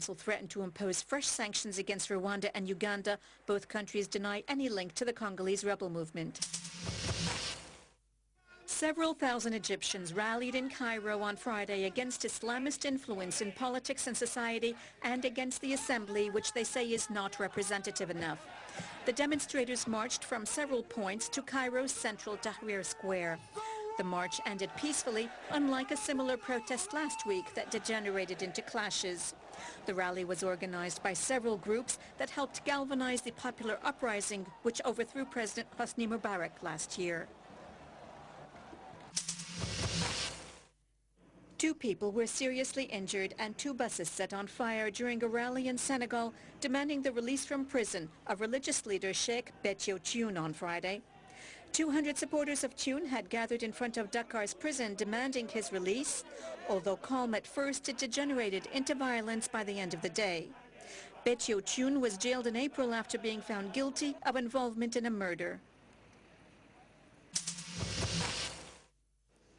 Council threatened to impose fresh sanctions against Rwanda and Uganda. Both countries deny any link to the Congolese rebel movement. Several thousand Egyptians rallied in Cairo on Friday against Islamist influence in politics and society and against the assembly, which they say is not representative enough. The demonstrators marched from several points to Cairo's central Tahrir Square. The march ended peacefully, unlike a similar protest last week that degenerated into clashes. The rally was organized by several groups that helped galvanize the popular uprising which overthrew President Hosni Mubarak last year. 2 people were seriously injured and 2 buses set on fire during a rally in Senegal demanding the release from prison of religious leader Sheikh Béthio Thioune on Friday. 200 supporters of Thioune had gathered in front of Dakar's prison demanding his release. Although calm at first, it degenerated into violence by the end of the day. Béthio Thioune was jailed in April after being found guilty of involvement in a murder.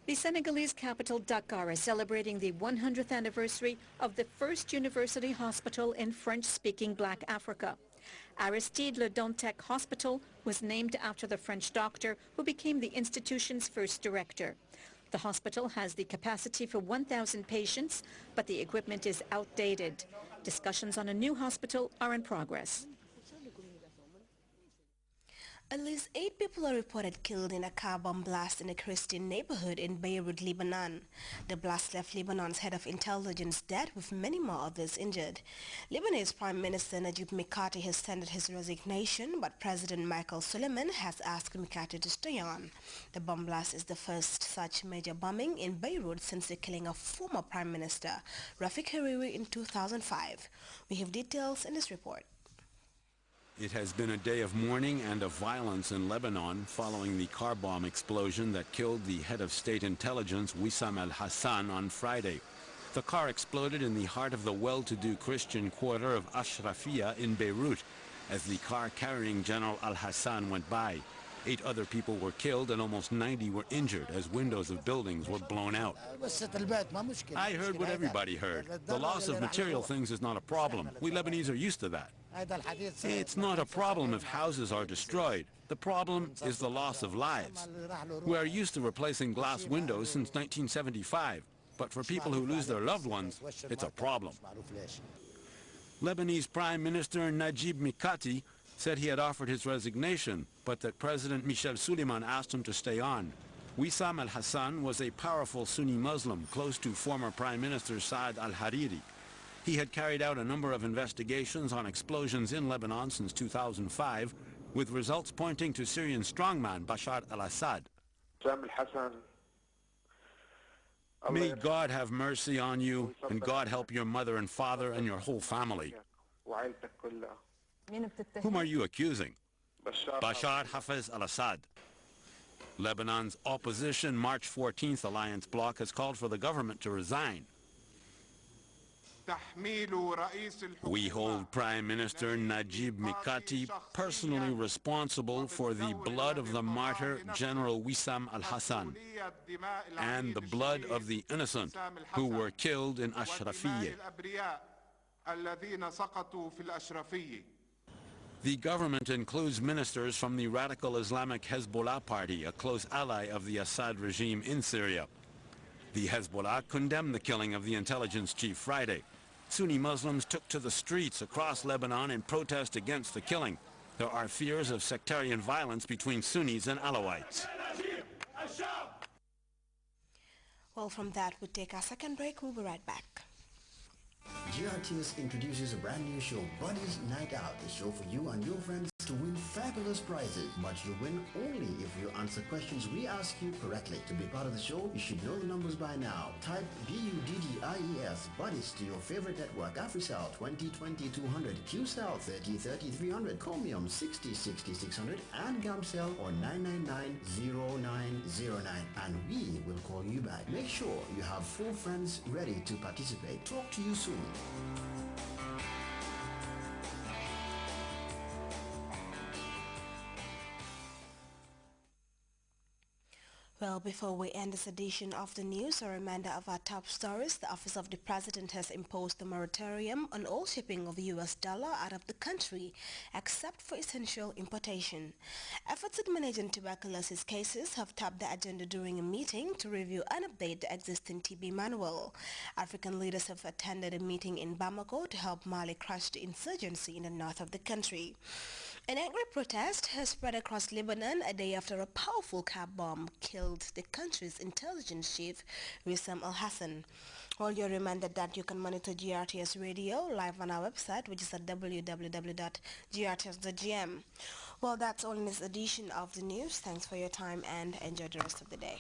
The Senegalese capital Dakar is celebrating the 100th anniversary of the first university hospital in French-speaking Black Africa. Aristide Le Dantec Hospital was named after the French doctor who became the institution's first director. The hospital has the capacity for 1,000 patients, but the equipment is outdated. Discussions on a new hospital are in progress. At least 8 people are reported killed in a car bomb blast in a Christian neighborhood in Beirut, Lebanon. The blast left Lebanon's head of intelligence dead, with many more others injured. Lebanese Prime Minister Najib Mikati has tendered his resignation, but President Michael Suleiman has asked Mikati to stay on. The bomb blast is the first such major bombing in Beirut since the killing of former Prime Minister Rafik Hariri in 2005. We have details in this report. It has been a day of mourning and of violence in Lebanon following the car bomb explosion that killed the head of state intelligence Wissam al-Hassan on Friday. The car exploded in the heart of the well-to-do Christian quarter of Ashrafia in Beirut as the car carrying General al-Hassan went by. 8 other people were killed and almost 90 were injured as windows of buildings were blown out. I heard what everybody heard. The loss of material things is not a problem. We Lebanese are used to that. It's not a problem if houses are destroyed. The problem is the loss of lives. We are used to replacing glass windows since 1975, but for people who lose their loved ones, it's a problem. Lebanese Prime Minister Najib Mikati said he had offered his resignation, but that President Michel Suleiman asked him to stay on. Wissam al-Hassan was a powerful Sunni Muslim close to former Prime Minister Saad al-Hariri. He had carried out a number of investigations on explosions in Lebanon since 2005, with results pointing to Syrian strongman Bashar al-Assad. May God have mercy on you, and God help your mother and father and your whole family. Whom are you accusing? Bashar Hafez al-Assad. Lebanon's opposition March 14th alliance bloc has called for the government to resign. We hold Prime Minister Najib Mikati personally responsible for the blood of the martyr General Wissam al-Hassan and the blood of the innocent who were killed in Ashrafiyeh. The government includes ministers from the radical Islamic Hezbollah party, a close ally of the Assad regime in Syria. The Hezbollah condemned the killing of the intelligence chief Friday. Sunni Muslims took to the streets across Lebanon in protest against the killing. There are fears of sectarian violence between Sunnis and Alawites. Well, from that, we'll take our second break. We'll be right back. Grts introduces a brand new show, Buddies Night Out, a show for you and your friends to win fabulous prizes. But you win only if you answer questions we ask you correctly. To be part of the show, you should know the numbers by now. Type BUDDIES, Buddies, to your favorite network, AfriCell 2020-200, QCell 30-30-300, Chromium 60-60-600, and Gamcell or 999-0909. And we will call you back. Make sure you have 4 friends ready to participate. Talk to you soon. Well, before we end this edition of the news, a reminder of our top stories. The Office of the President has imposed a moratorium on all shipping of US dollar out of the country, except for essential importation. Efforts at managing tuberculosis cases have topped the agenda during a meeting to review and update the existing TB manual. African leaders have attended a meeting in Bamako to help Mali crush the insurgency in the north of the country. An angry protest has spread across Lebanon a day after a powerful car bomb killed the country's intelligence chief, Wissam al-Hassan. Well, you're reminded that you can monitor GRTS radio live on our website, which is at www.grts.gm. Well, that's all in this edition of the news. Thanks for your time and enjoy the rest of the day.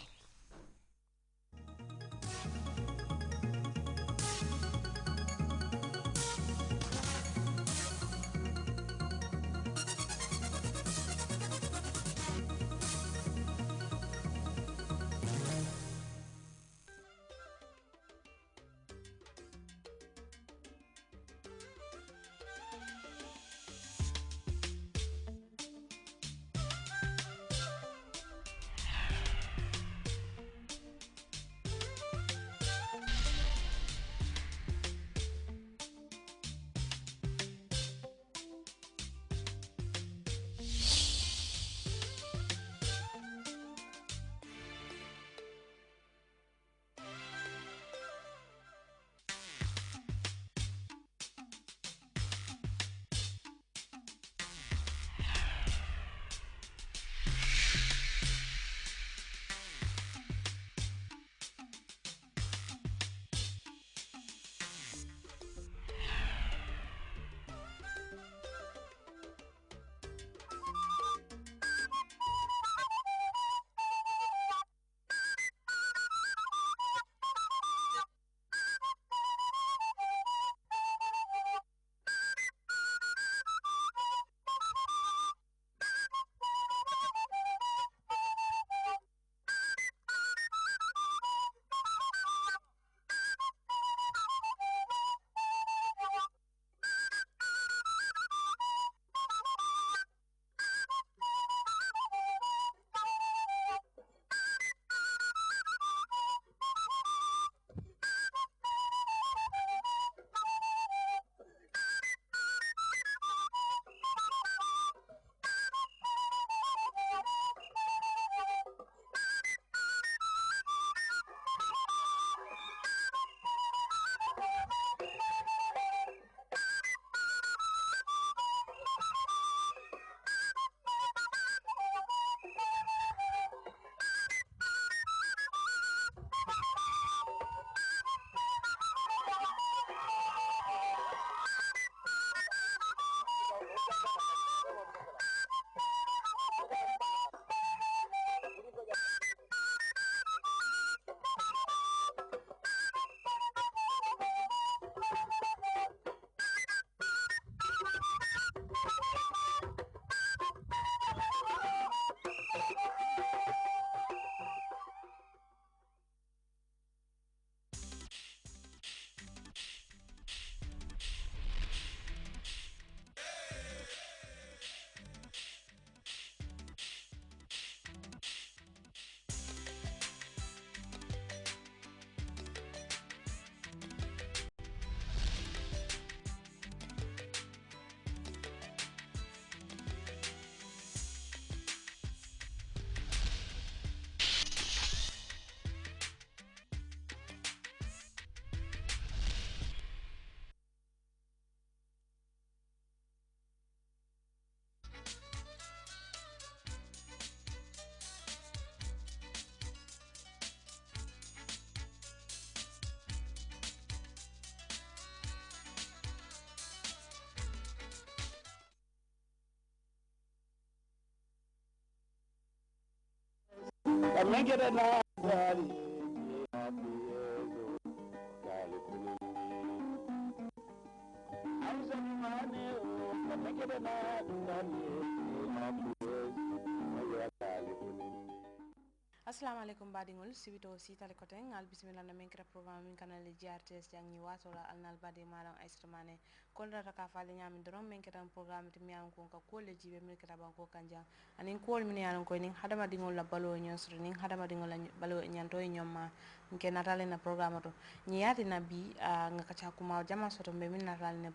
Assalamu alaikum badingol sibito sitale koten al bismillah na menkra programme min kanal Grts jang ni watola alnal badi malam aistamane konra ka fale nyami dorom menkra programme ti miyan ko ka kole jibe menkra banko kanja anin kol min yalan ko nin hadama dingol la balo nyosri nin hadama dingol la balo nyanto nyoma nke natale na programme to nyiyati na bi nga kacha kuma jama soto be min natale na